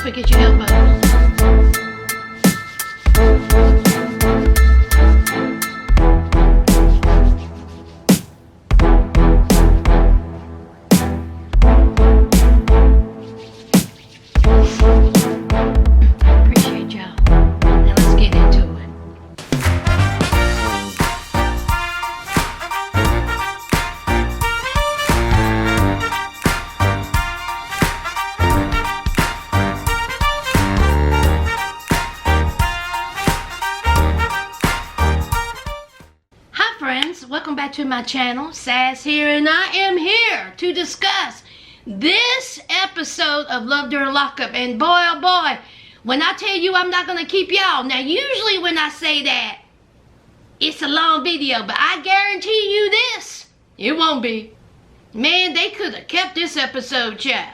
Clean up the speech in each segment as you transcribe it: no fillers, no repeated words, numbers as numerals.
forget your elbows. Appreciate y'all. Now let's get into it. Welcome back to my channel. Sass here, and I am here to discuss this episode of Love During Lockup. And boy, oh boy, when I tell you I'm not going to keep y'all. Now, usually when I say that, it's a long video, but I guarantee you this, it won't be. Man, they could have kept this episode, child.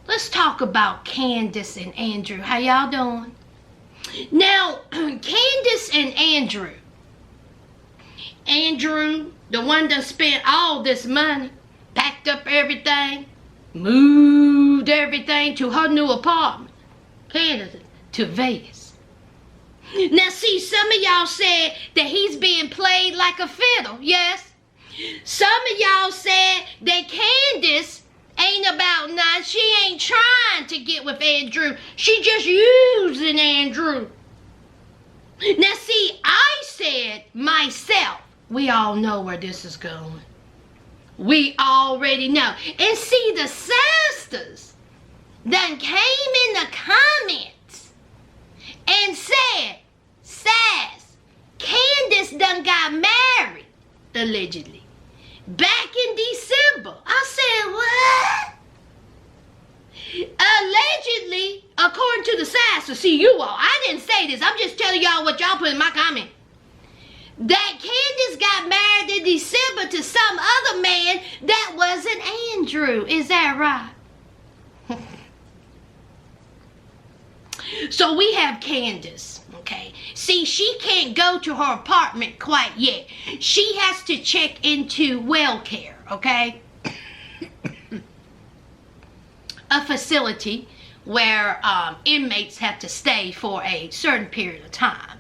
Let's talk about Candice and Andrew. How y'all doing? Now, Candice and Andrew, the one that spent all this money, packed up everything, moved everything to her new apartment, Candice, to Vegas. Now see, some of y'all said that he's being played like a fiddle, yes? Some of y'all said that Candice ain't about nothing. She ain't trying to get with Andrew. She just using Andrew. Now see, I said myself, we all know where this is going. We already know. And see, the sisters done came in the comments and said, Sass, Candice done got married, allegedly, back in December. I said, what? Allegedly, according to the sisters. See, you all, I didn't say this. I'm just telling y'all what y'all put in my comment. That Candice got married in December to some other man that wasn't Andrew. Is that right? So we have Candice, okay? See, she can't go to her apartment quite yet. She has to check into well care, okay? A facility where inmates have to stay for a certain period of time.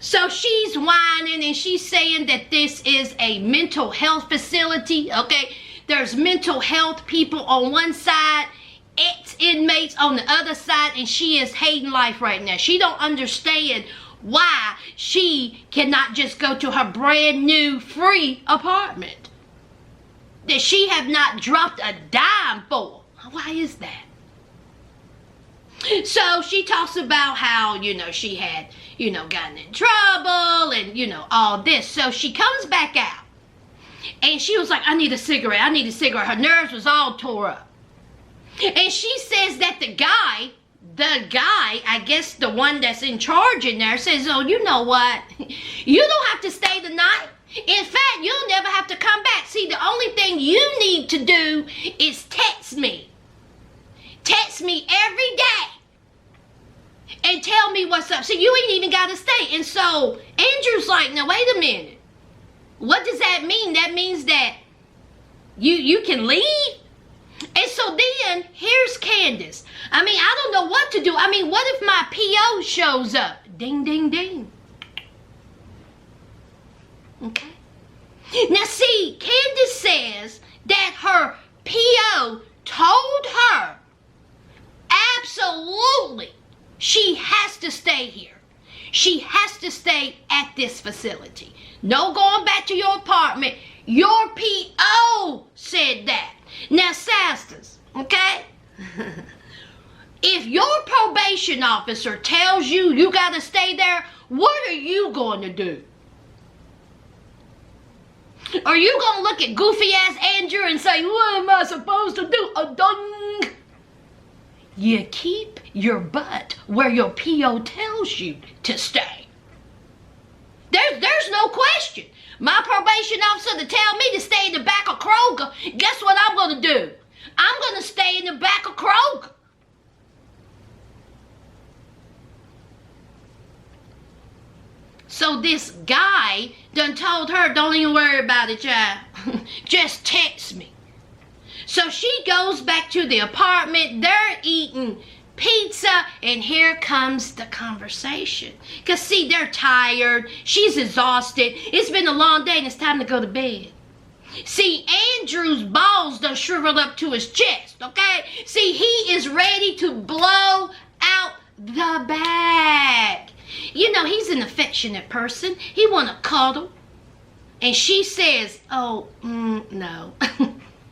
So she's whining and she's saying that this is a mental health facility, okay? There's mental health people on one side, ex-inmates on the other side, and she is hating life right now. She don't understand why she cannot just go to her brand new free apartment that she have not dropped a dime for. Why is that? So she talks about how, she had, gotten in trouble and, all this. So she comes back out and she was like, I need a cigarette. I need a cigarette. Her nerves was all tore up. And she says that the guy, I guess the one that's in charge in there, says, oh, you know what? You don't have to stay the night. In fact, you'll never have to come back. See, the only thing you need to do is text me. Text me every day and tell me what's up. See, you ain't even got to stay. And so Andrew's like, now wait a minute. What does that mean? That means that you can leave? And so then here's Candice. I mean, I don't know what to do. I mean, what if my PO shows up? Ding, ding, ding. Okay. Now see, Candice says that her PO told her absolutely she has to stay here. She has to stay at this facility. No going back to your apartment. Your PO said that. Now, sisters, okay? If your probation officer tells you you got to stay there, what are you going to do? Are you going to look at goofy-ass Andrew and say, what am I supposed to do? A dung. You keep your butt where your PO tells you to stay. There's no question. My probation officer to tell me to stay in the back of Kroger, guess what I'm going to do? I'm going to stay in the back of Kroger. So this guy done told her, don't even worry about it, child. Just text me. So she goes back to the apartment. They're eating pizza, and here comes the conversation. Because, see, they're tired. She's exhausted. It's been a long day, and it's time to go to bed. See, Andrew's balls done shriveled up to his chest, okay? See, he is ready to blow out the bag. You know, he's an affectionate person. He want to cuddle. And she says, oh, no.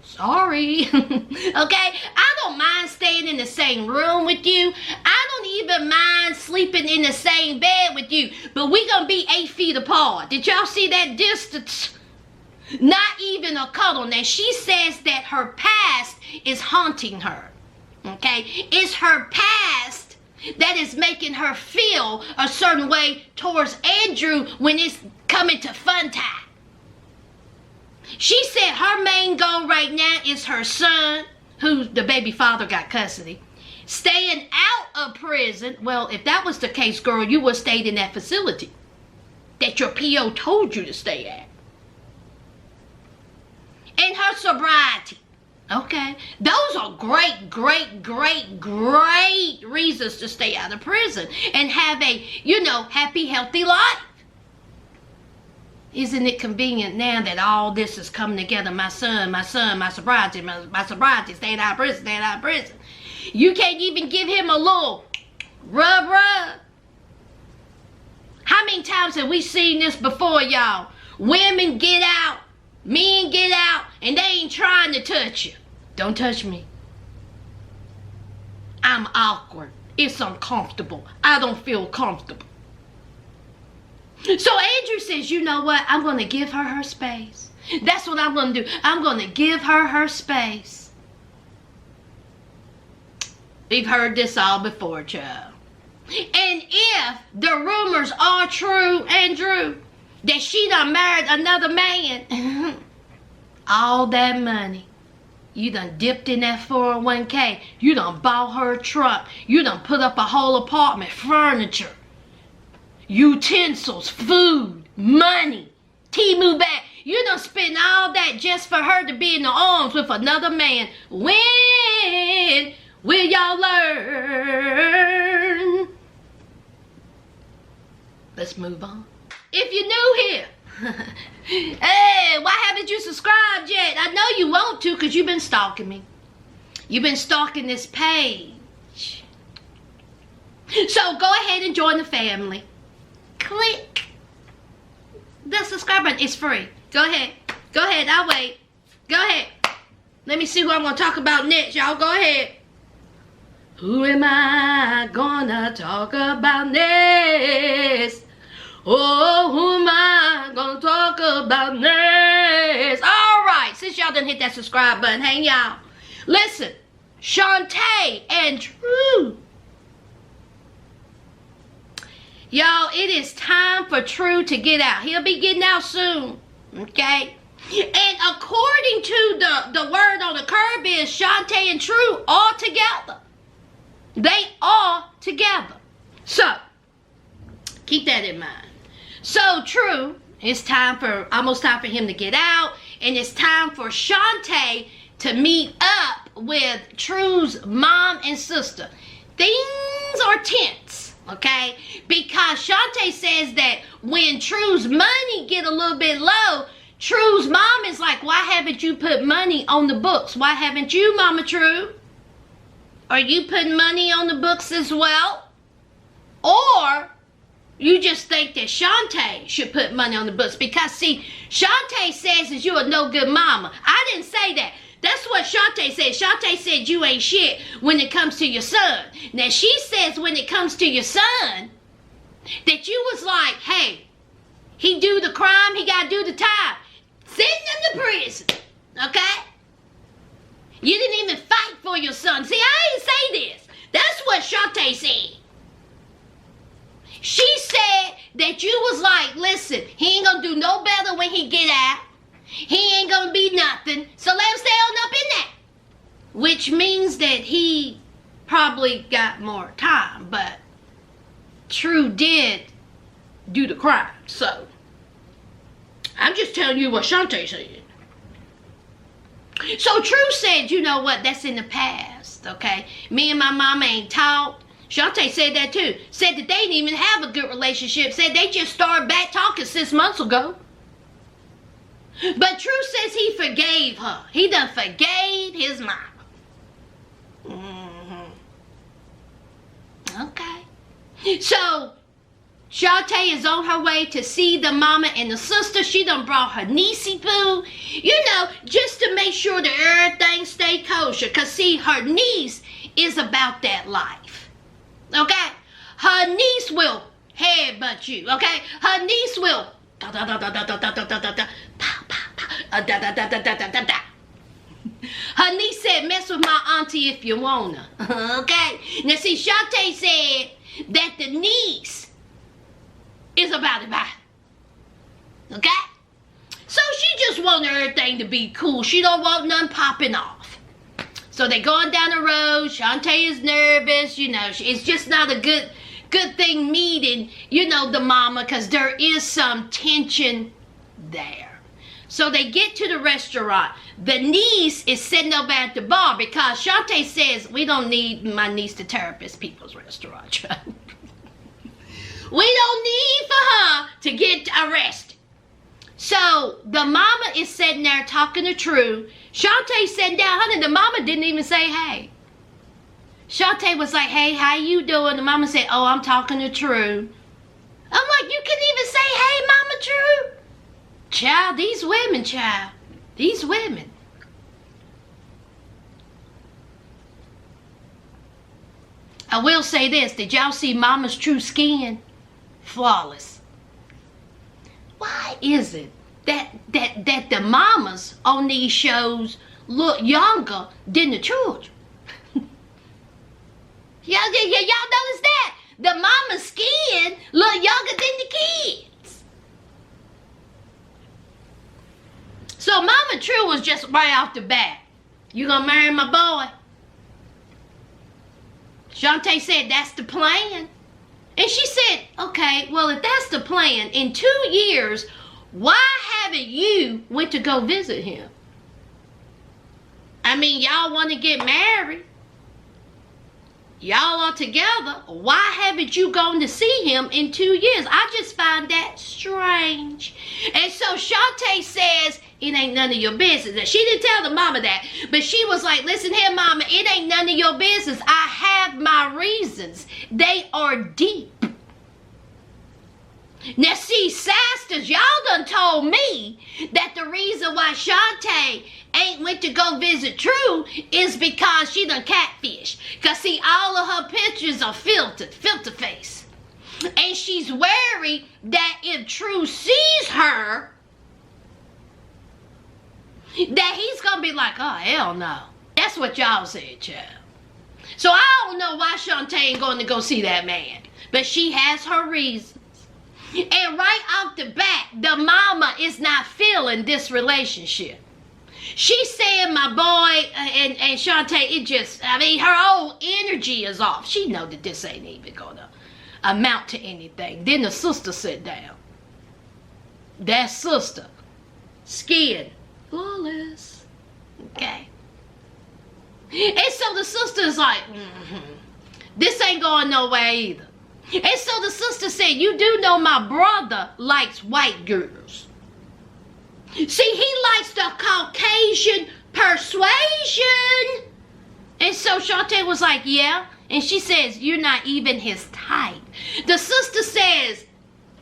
Sorry. Okay? I don't mind staying in the same room with you. I don't even mind sleeping in the same bed with you. But we gonna be 8 feet apart. Did y'all see that distance? Not even a cuddle. Now, she says that her past is haunting her. Okay? It's her past that is making her feel a certain way towards Andrew when it's coming to fun time. She said her main goal right now is her son, who the baby father got custody, staying out of prison. Well, if that was the case, girl, you would have stayed in that facility that your PO told you to stay at. And her sobriety. Okay? Those are great, great, great, great reasons to stay out of prison and have a, you know, happy, healthy life. Isn't it convenient now that all this is coming together? My son, my sobriety, staying out of prison, staying out of prison. You can't even give him a little rub. How many times have we seen this before, y'all? Women get out, men get out, and they ain't trying to touch you. Don't touch me. I'm awkward. It's uncomfortable. I don't feel comfortable. So Andrew says, you know what? I'm going to give her her space. That's what I'm going to do. I'm going to give her her space. We've heard this all before, child. And if the rumors are true, Andrew, that she done married another man, all that money, you done dipped in that 401k, you done bought her a truck, you done put up a whole apartment, furniture, utensils, food, money, Temu bag. You done spent all that just for her to be in the arms with another man. When will y'all learn? Let's move on. If you're new here, hey, why haven't you subscribed yet? I know you want to because you've been stalking me. You've been stalking this page. So go ahead and join the family. Click the subscribe button. It's free. Go ahead. Go ahead. I'll wait. Go ahead. Let me see who I'm going to talk about next, y'all. Go ahead. Who am I going to talk about next? Oh, who am I going to talk about next? All right. Since y'all done hit that subscribe button, hey, y'all. Listen. Shante and Andrew. Y'all, it is time for True to get out. He'll be getting out soon, okay? And according to the word on the curb is Shante and True all together. They all together. So, keep that in mind. So, True, it's almost time for him to get out. And it's time for Shante to meet up with True's mom and sister. Things are tense. Okay, because Shante says that when True's money get a little bit low, True's mom is like, why haven't you put money on the books? Why haven't you, Mama True? Are you putting money on the books as well? Or you just think that Shante should put money on the books? Because see, Shante says that you're a no good mama. I didn't say that. That's what Shante said. Shante said you ain't shit when it comes to your son. Now, she says when it comes to your son, that you was like, hey, he do the crime, he got to do the time. Send him to prison, okay? You didn't even fight for your son. See, I ain't say this. That's what Shante said. She said that you was like, listen, he ain't going to do no better when he get out. He ain't gonna be nothing, so let him stay on up in that. Which means that he probably got more time, but True did do the crime, so I'm just telling you what Shante said. So True said, you know what, that's in the past, okay? Me and my mama ain't talked. Shante said that too. Said that they didn't even have a good relationship. Said they just started back talking 6 months ago. But True says he forgave her. He done forgave his mama. Okay. So Shante is on her way to see the mama and the sister. She done brought her niecey poo. You know, just to make sure that everything stay kosher. Because see, her niece is about that life. Okay? Her niece will headbutt you. Okay? Her niece will her niece said, mess with my auntie if you wanna. Okay? Now see, Shante said that the niece is about it bad. Okay? So she just wants everything to be cool. She don't want none popping off. So they going down the road. Shante is nervous. You know, it's just not a good thing meeting, you know, the mama, because there is some tension there. So they get to the restaurant. The niece is sitting over at the bar because Shante says, we don't need my niece to therapist people's restaurant. We don't need for her to get arrested. So the mama is sitting there talking to True. Shante sitting down, honey, the mama didn't even say hey. Shante was like, hey, how you doing? The mama said, oh, I'm talking to True. I'm like, you couldn't even say, hey, Mama True? Child, these women, child. These women. I will say this. Did y'all see Mama's True skin? Flawless. Why is it that the mamas on these shows look younger than the children? Y'all notice that? The mama's skin look younger than the kids. So Mama True was just right off the bat, you gonna marry my boy? Shante said, that's the plan. And she said, okay, well, if that's the plan, in 2 years, why haven't you went to go visit him? I mean, y'all want to get married. Y'all are together. Why haven't you gone to see him in 2 years? I just find that strange. And so Shante says, it ain't none of your business. She didn't tell the mama that, but she was like, listen here, mama, it ain't none of your business. I have my reasons. They are deep. Now see, sisters, y'all done told me that the reason why Shante ain't went to go visit True is because she done catfish. Because see, all of her pictures are filter face. And she's worried that if True sees her, that he's going to be like, oh, hell no. That's what y'all said, child. So I don't know why Shante ain't going to go see that man. But she has her reasons. And right off the bat, the mama is not feeling this relationship. She's saying my boy and Shante, it just, I mean, her whole energy is off. She know that this ain't even going to amount to anything. Then the sister sit down. That sister, skin, flawless. Okay. And so the sister's like, this ain't going nowhere either. And so the sister said, you do know my brother likes white girls. See, he likes the Caucasian persuasion. And so Shante was like, yeah. And she says, you're not even his type. The sister says,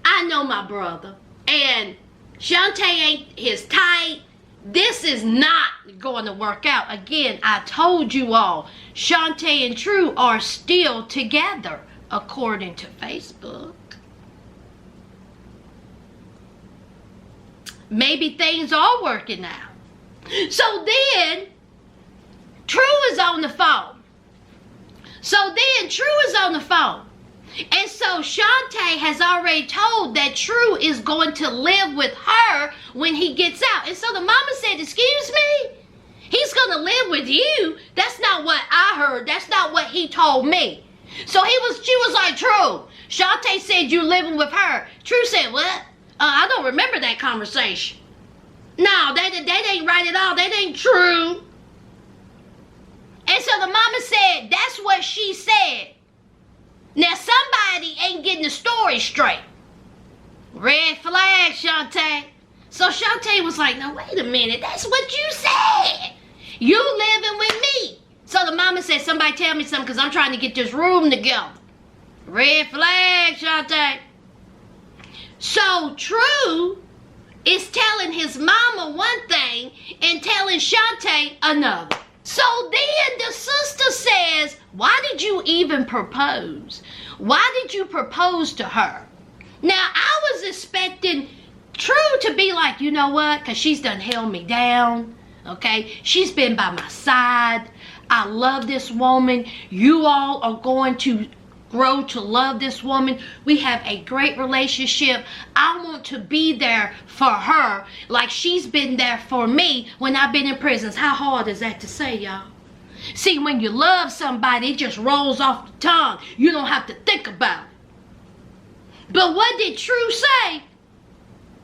I know my brother. And Shante ain't his type. This is not going to work out. Again, I told you all, Shante and True are still together, according to Facebook. Maybe things are working out. So then, True is on the phone. And so Shante has already told that True is going to live with her when he gets out. And so the mama said, excuse me? He's going to live with you? That's not what I heard. That's not what he told me. So she was like, True, Shante said you living with her. True said, what? I don't remember that conversation. No, that ain't right at all. That ain't true. And so the mama said, that's what she said. Now somebody ain't getting the story straight. Red flag, Shante. So Shante was like, no, wait a minute. That's what you said. You living with me. So the mama said, somebody tell me something because I'm trying to get this room together. Red flag, Shante. So True is telling his mama one thing and telling Shante another. So then the sister says, why did you even propose? Why did you propose to her? Now, I was expecting True to be like, you know what? Because she's done held me down, okay? She's been by my side. I love this woman. You all are going to grow to love this woman. We have a great relationship. I want to be there for her like she's been there for me when I've been in prisons. How hard is that to say, y'all? See, when you love somebody, it just rolls off the tongue. You don't have to think about it. But what did True say?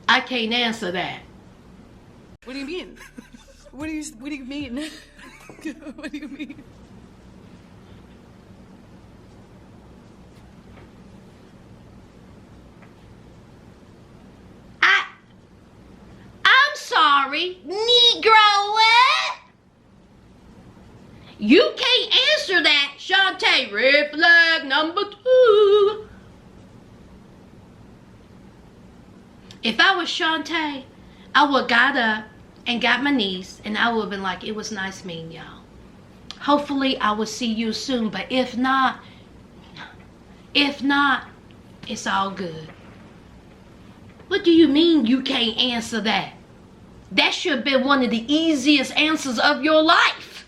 I can't answer that. What do you mean? What do you mean? What do you mean? I'm sorry, Negro what? You can't answer that, Shante. Red flag number 2. If I was Shante, I would have got up and got my niece, and I would have been like, it was nice meeting y'all. Hopefully, I will see you soon, but if not, it's all good. What do you mean you can't answer that? That should have been one of the easiest answers of your life.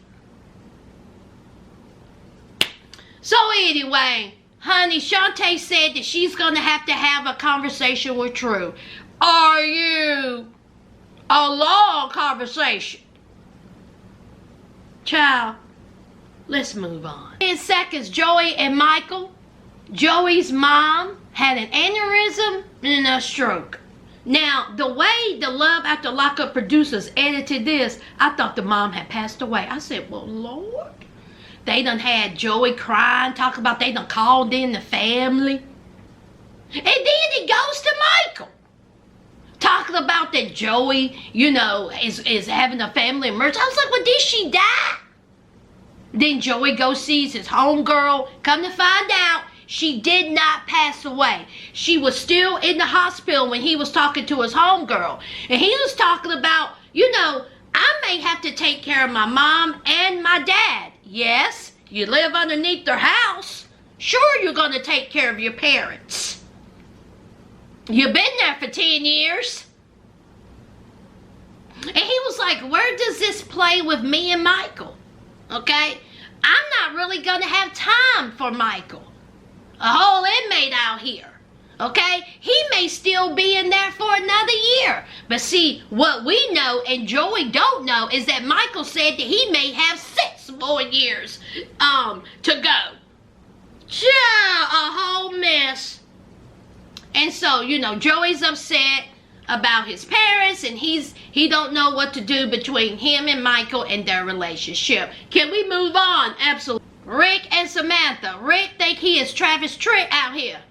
So anyway, honey, Shante said that she's going to have a conversation with True. Are you? A long conversation. Child, let's move on. 10 seconds, Joey and Michael. Joey's mom had an aneurysm and a stroke. Now, the way the Love After Lockup producers edited this, I thought the mom had passed away. I said, well, Lord. They done had Joey crying, talk about they done called in the family. And then it goes to Michael. Talking about that Joey, you know, is having a family emergency. I was like, well, did she die? Then Joey goes sees his homegirl. Come to find out, she did not pass away. She was still in the hospital when he was talking to his homegirl. And he was talking about, you know, I may have to take care of my mom and my dad. Yes, you live underneath their house. Sure, you're going to take care of your parents. You've been there for 10 years. And he was like, where does this play with me and Michael? Okay? I'm not really going to have time for Michael. A whole inmate out here. Okay? He may still be in there for another year. But see, what we know and Joey don't know is that Michael said that he may have 6 more years to go. Child, a whole mess. And so, you know, Joey's upset about his parents, and he don't know what to do between him and Michael and their relationship. Can we move on? Absolutely. Rick and Samantha. Rick think he is Travis Tritt out here.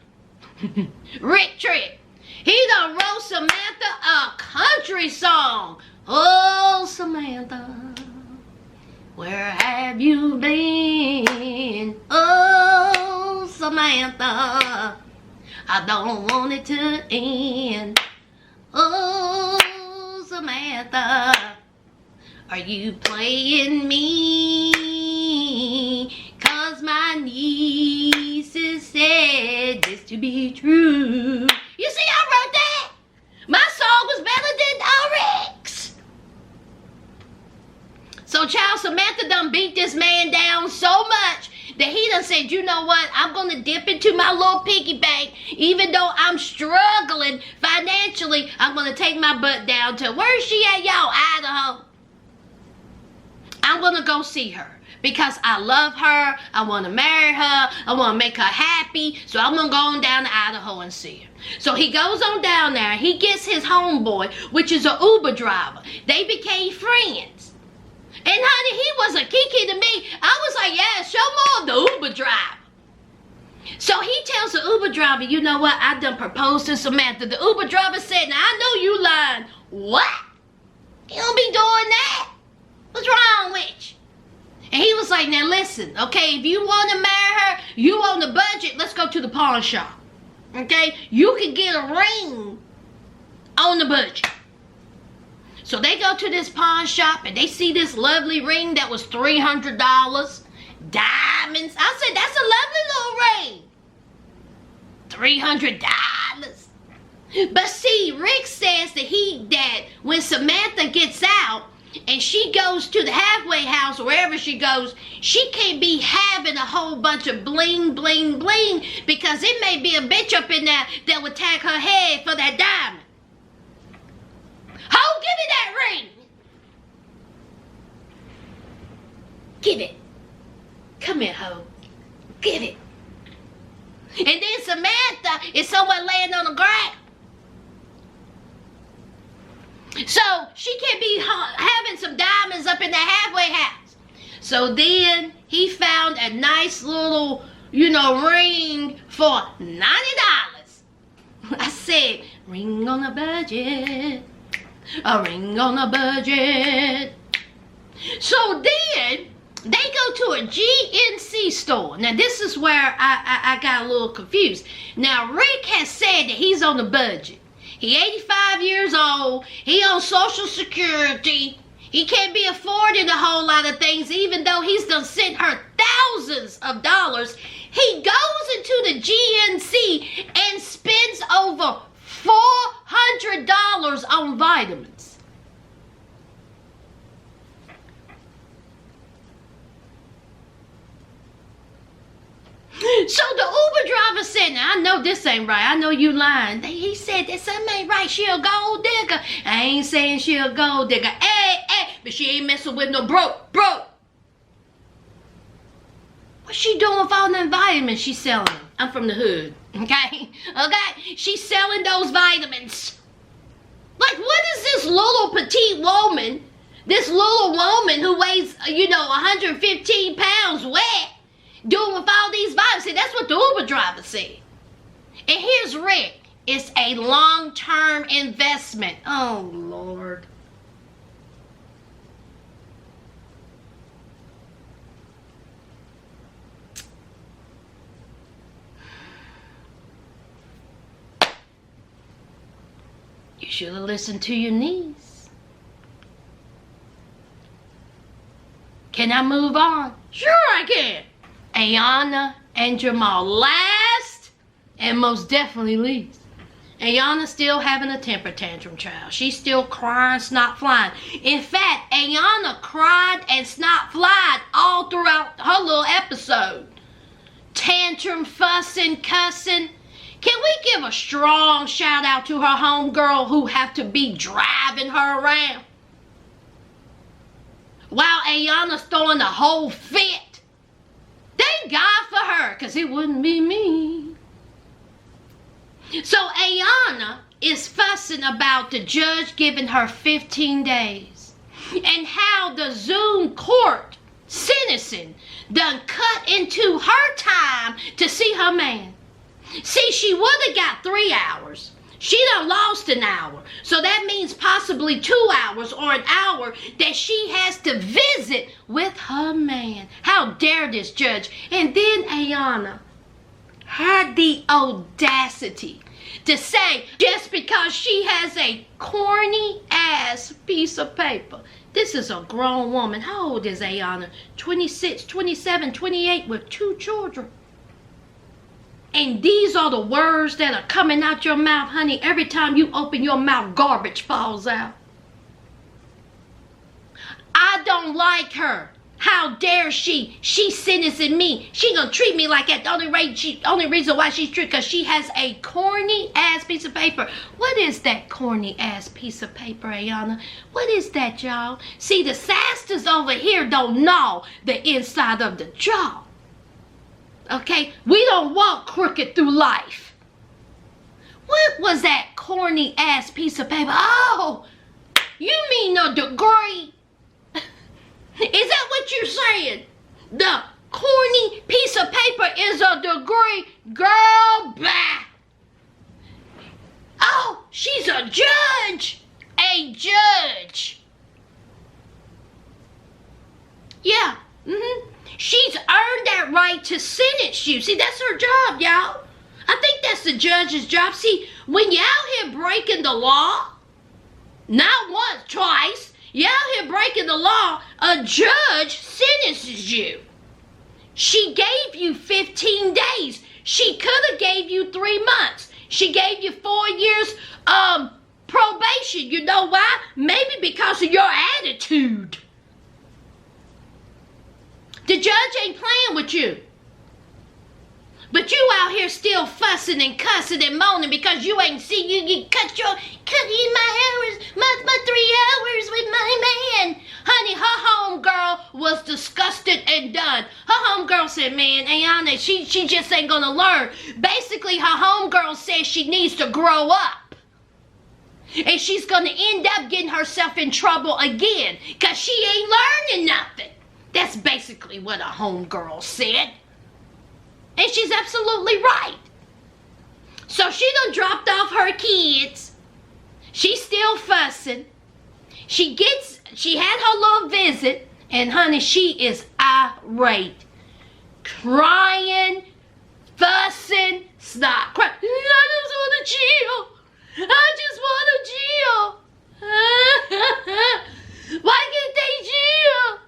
Rick Tritt. He done wrote Samantha a country song. Oh, Samantha, where have you been? Oh, Samantha, I don't want it to end. Oh, Samantha, are you playing me? 'Cause my nieces said this to be true. You see, I wrote that. My song was better than Rick's. So, child, Samantha done beat this man down so much that he done said, you know what, I'm going to dip into my little piggy bank. Even though I'm struggling financially, I'm going to take my butt down to, where's she at, y'all? Idaho. I'm going to go see her. because I love her. I want to marry her. I want to make her happy. So I'm going to go on down to Idaho and see her. So he goes on down there. He gets his homeboy, which is an Uber driver. They became friends. And honey, he was a kiki to me. I was like, yeah, show more of the Uber driver. So he tells the Uber driver, you know what? I done proposed to Samantha. The Uber driver said, now I know you lying. What? You don't be doing that. What's wrong with you? And he was like, now listen, okay, if you want to marry her, you on the budget, let's go to the pawn shop. Okay? You can get a ring on the budget. So they go to this pawn shop and they see this lovely ring that was $300. Diamonds. I said, that's a lovely little ring. $300. But see, Rick says that when Samantha gets out and she goes to the halfway house, wherever she goes, she can't be having a whole bunch of bling, bling, bling, because it may be a bitch up in there that would tag her head for that diamond. Ho, give me that ring. Give it. Come here, ho. Give it. And then Samantha is somewhere laying on the ground. So she can't be having some diamonds up in the halfway house. So then he found a nice little, ring for $90. I said, ring on a budget. A ring on a budget. So then they go to a GNC store. Now this is where I got a little confused. Now Rick has said that he's on the budget. He 85 years old. He on Social Security. He can't be affording a whole lot of things, even though he's done sent her thousands of dollars. He goes into the GNC and spends over $400 on vitamins. So the Uber driver said, now I know this ain't right. I know you lying. He said that something ain't right. She a gold digger. I ain't saying she a gold digger. Hey, but she ain't messing with no broke. What's she doing with all them vitamins she's selling? I'm from the hood, okay? She's selling those vitamins. Like, what is this little petite woman, who weighs, 115 pounds wet, doing with all these vitamins? See, that's what the Uber driver said. And here's Rick. It's a long-term investment. Oh, Lord. You should have listened to your niece. Can I move on? Sure I can. Aana and Jamal, last and most definitely least. Aana's still having a temper tantrum, child. She's still crying, snot flying. In fact, Aana cried and snot flied all throughout her little episode. Tantrum, fussing, cussing. Can we give a strong shout out to her homegirl who have to be driving her around? While Aana's throwing a whole fit. Thank God for her, because it wouldn't be me. So Aana is fussing about the judge giving her 15 days. And how the Zoom court sentencing done cut into her time to see her man. See, she would have got 3 hours. She done lost an hour. So that means possibly 2 hours or an hour that she has to visit with her man. How dare this judge? And then Aana had the audacity to say, just because she has a corny ass piece of paper. This is a grown woman. How old is Aana? 26, 27, 28 with 2 children. And these are the words that are coming out your mouth, honey. Every time you open your mouth, garbage falls out. I don't like her. How dare she? She's sentencing me. She gonna treat me like that. The only reason why she's treated, because she has a corny ass piece of paper. What is that corny ass piece of paper, Aana? What is that, y'all? See, the sasters over here don't know the inside of the jaw. Okay? We don't walk crooked through life. What was that corny ass piece of paper? Oh, you mean a degree? Is that what you're saying? The corny piece of paper is a degree? Girl, bah. Oh, she's a judge. A judge. Yeah. She's earned that right to sentence you. See, that's her job, y'all. I think that's the judge's job. See, when you're out here breaking the law, not once, twice, you're out here breaking the law, a judge sentences you. She gave you 15 days. She could have gave you 3 months. She gave you 4 years probation. You know why? Maybe because of your attitude. The judge ain't playing with you. But you out here still fussing and cussing and moaning because you ain't seen you cut in my hours, my 3 hours with my man. Honey, her homegirl was disgusted and done. Her homegirl said, man, Aana, she just ain't gonna learn. Basically, her homegirl says she needs to grow up. And she's gonna end up getting herself in trouble again because she ain't learning nothing. That's basically what a homegirl said. And she's absolutely right. So she done dropped off her kids. She's still fussing. She had her little visit, and honey, she is irate. Crying, fussing, stop crying. I just want to chill. I just want to chill. Why can't they chill?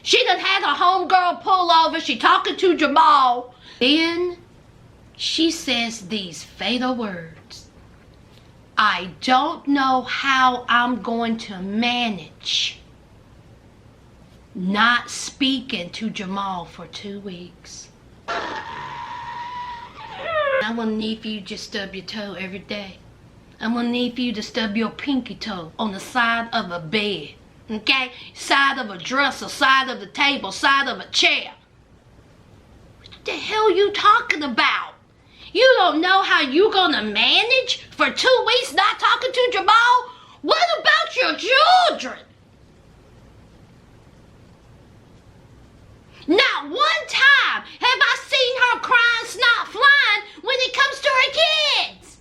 She done had her homegirl pull over. She talking to Jamal. Then she says these fatal words. I don't know how I'm going to manage not speaking to Jamal for 2 weeks. I'm going to need for you to just stub your toe every day. I'm going to need for you to stub your pinky toe on the side of a bed. Okay? Side of a dresser, side of the table, side of a chair. What the hell you talking about? You don't know how you gonna manage for 2 weeks not talking to Jamal? What about your children? Not one time have I seen her crying snot flying when it comes to her kids.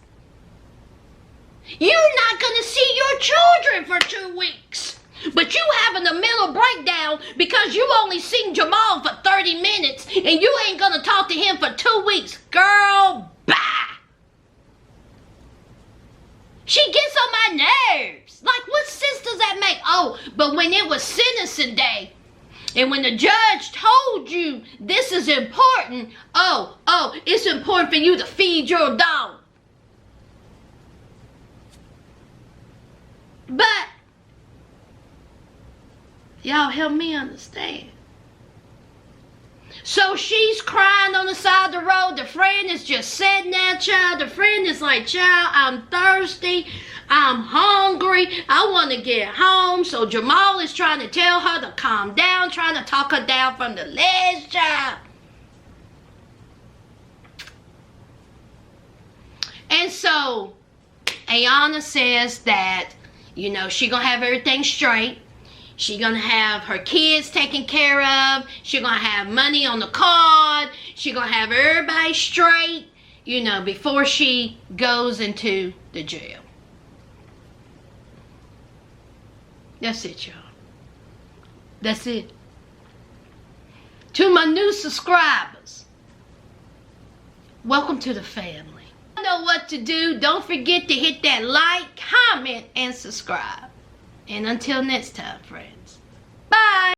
You're not gonna see your children for 2 weeks. But you having a mental breakdown because you only seen Jamal for 30 minutes and you ain't gonna talk to him for 2 weeks. Girl, bye. She gets on my nerves. Like, what sense does that make? Oh, but when it was sentencing day and when the judge told you this is important, oh, it's important for you to feed your dog. But y'all help me understand. So she's crying on the side of the road. The friend is just sitting there, child. The friend is like, child, I'm thirsty. I'm hungry. I want to get home. So Jamal is trying to tell her to calm down, trying to talk her down from the ledge, child. And so Aana says that, you know, she gonna have everything straight. She gonna have her kids taken care of. She gonna have money on the card. She gonna have everybody straight, you know, before she goes into the jail. That's it, y'all. That's it. To my new subscribers, welcome to the family. You know what to do. Don't forget to hit that like, comment, and subscribe. And until next time, friends. Bye.